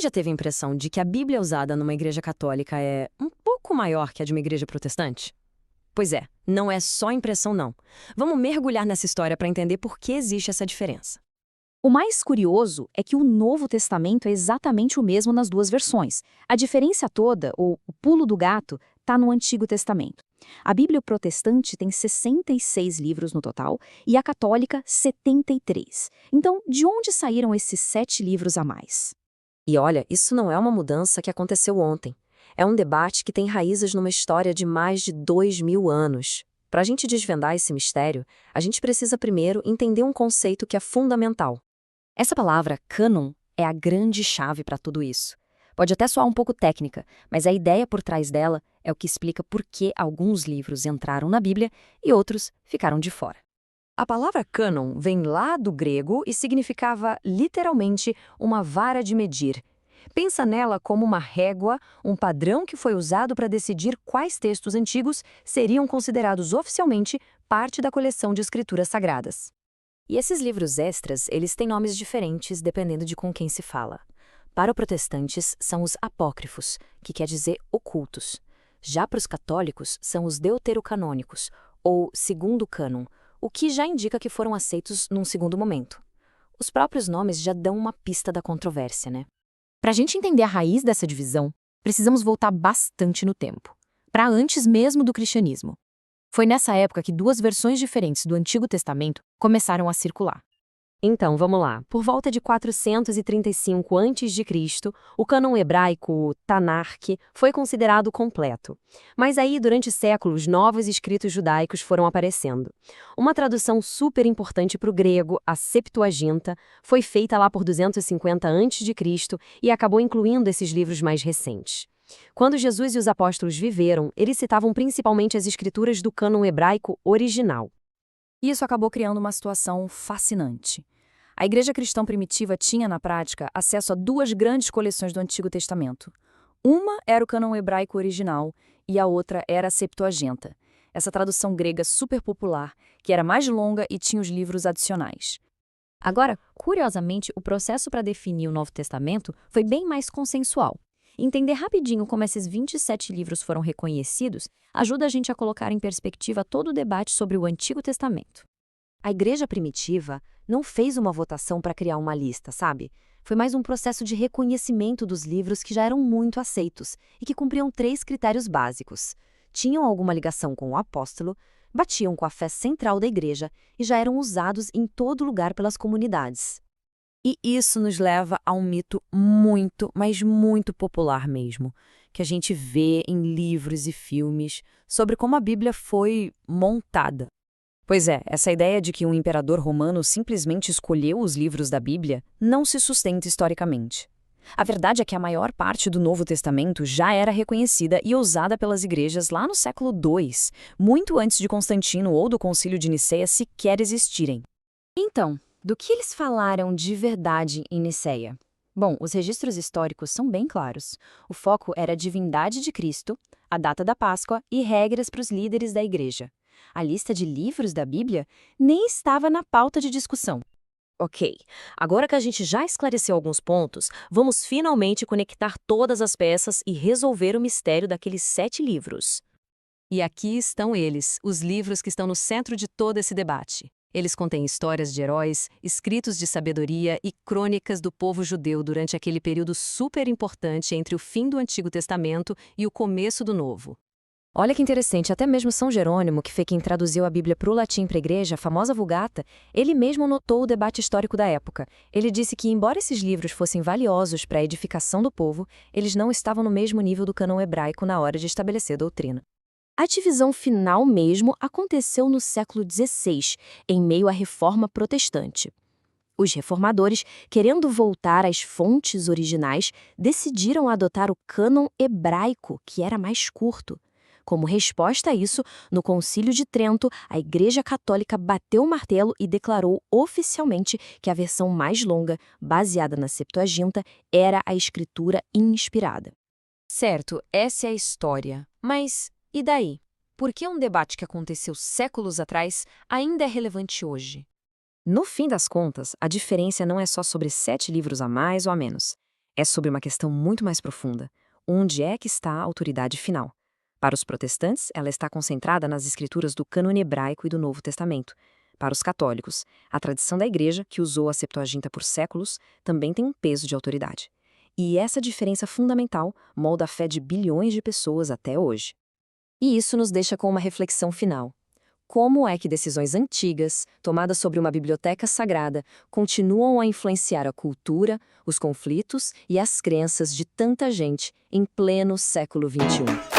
já teve a impressão de que a Bíblia usada numa igreja católica é um pouco maior que a de uma igreja protestante? Pois é, não é só impressão não. Vamos mergulhar nessa história para entender por que existe essa diferença. O mais curioso é que o Novo Testamento é exatamente o mesmo nas duas versões. A diferença toda, ou o pulo do gato, está no Antigo Testamento. A Bíblia protestante tem 66 livros no total e a católica 73. Então, de onde saíram esses 7 livros a mais? E olha, isso não é uma mudança que aconteceu ontem. É um debate que tem raízes numa história de mais de 2000 anos. Para a gente desvendar esse mistério, a gente precisa primeiro entender um conceito que é fundamental. Essa palavra, cânon, é a grande chave para tudo isso. Pode até soar um pouco técnica, mas a ideia por trás dela é o que explica por que alguns livros entraram na Bíblia e outros ficaram de fora. A palavra cânon vem lá do grego e significava literalmente uma vara de medir. Pensa nela como uma régua, um padrão que foi usado para decidir quais textos antigos seriam considerados oficialmente parte da coleção de escrituras sagradas. E esses livros extras, eles têm nomes diferentes dependendo de com quem se fala. Para os protestantes, são os apócrifos, que quer dizer ocultos. Já para os católicos, são os deuterocanônicos, ou segundo cânon, o que já indica que foram aceitos num segundo momento. Os próprios nomes já dão uma pista da controvérsia, né? Para a gente entender a raiz dessa divisão, precisamos voltar bastante no tempo, para antes mesmo do cristianismo. Foi nessa época que duas versões diferentes do Antigo Testamento começaram a circular. Então, vamos lá. Por volta de 435 a.C., o cânon hebraico, o Tanakh, foi considerado completo. Mas aí, durante séculos, novos escritos judaicos foram aparecendo. Uma tradução super importante para o grego, a Septuaginta, foi feita lá por 250 a.C. e acabou incluindo esses livros mais recentes. Quando Jesus e os apóstolos viveram, eles citavam principalmente as escrituras do cânon hebraico original. Isso acabou criando uma situação fascinante. A igreja cristã primitiva tinha, na prática, acesso a duas grandes coleções do Antigo Testamento. Uma era o cânon hebraico original e a outra era a Septuaginta, essa tradução grega super popular, que era mais longa e tinha os livros adicionais. Agora, curiosamente, o processo para definir o Novo Testamento foi bem mais consensual. Entender rapidinho como esses 27 livros foram reconhecidos ajuda a gente a colocar em perspectiva todo o debate sobre o Antigo Testamento. A igreja primitiva não fez uma votação para criar uma lista, sabe? Foi mais um processo de reconhecimento dos livros que já eram muito aceitos e que cumpriam 3 critérios básicos. Tinham alguma ligação com o apóstolo, batiam com a fé central da igreja e já eram usados em todo lugar pelas comunidades. E isso nos leva a um mito muito, mas muito popular mesmo, que a gente vê em livros e filmes sobre como a Bíblia foi montada. Pois é, essa ideia de que um imperador romano simplesmente escolheu os livros da Bíblia não se sustenta historicamente. A verdade é que a maior parte do Novo Testamento já era reconhecida e usada pelas igrejas lá no século II, muito antes de Constantino ou do Concílio de Nicéia sequer existirem. Então, do que eles falaram de verdade em Nicéia? Bom, os registros históricos são bem claros. O foco era a divindade de Cristo, a data da Páscoa e regras para os líderes da igreja. A lista de livros da Bíblia nem estava na pauta de discussão. Ok, agora que a gente já esclareceu alguns pontos, vamos finalmente conectar todas as peças e resolver o mistério daqueles 7 livros. E aqui estão eles, os livros que estão no centro de todo esse debate. Eles contêm histórias de heróis, escritos de sabedoria e crônicas do povo judeu durante aquele período super importante entre o fim do Antigo Testamento e o começo do Novo. Olha que interessante, até mesmo São Jerônimo, que foi quem traduziu a Bíblia para o latim para a igreja, a famosa Vulgata, ele mesmo notou o debate histórico da época. Ele disse que, embora esses livros fossem valiosos para a edificação do povo, eles não estavam no mesmo nível do cânon hebraico na hora de estabelecer a doutrina. A divisão final mesmo aconteceu no século XVI, em meio à Reforma Protestante. Os reformadores, querendo voltar às fontes originais, decidiram adotar o cânon hebraico, que era mais curto. Como resposta a isso, no Concílio de Trento, a Igreja Católica bateu o martelo e declarou oficialmente que a versão mais longa, baseada na Septuaginta, era a escritura inspirada. Certo, essa é a história. Mas e daí? Por que um debate que aconteceu séculos atrás ainda é relevante hoje? No fim das contas, a diferença não é só sobre 7 livros a mais ou a menos. É sobre uma questão muito mais profunda. Onde é que está a autoridade final? Para os protestantes, ela está concentrada nas escrituras do cânone hebraico e do Novo Testamento. Para os católicos, a tradição da Igreja, que usou a Septuaginta por séculos, também tem um peso de autoridade. E essa diferença fundamental molda a fé de bilhões de pessoas até hoje. E isso nos deixa com uma reflexão final. Como é que decisões antigas, tomadas sobre uma biblioteca sagrada, continuam a influenciar a cultura, os conflitos e as crenças de tanta gente em pleno século XXI?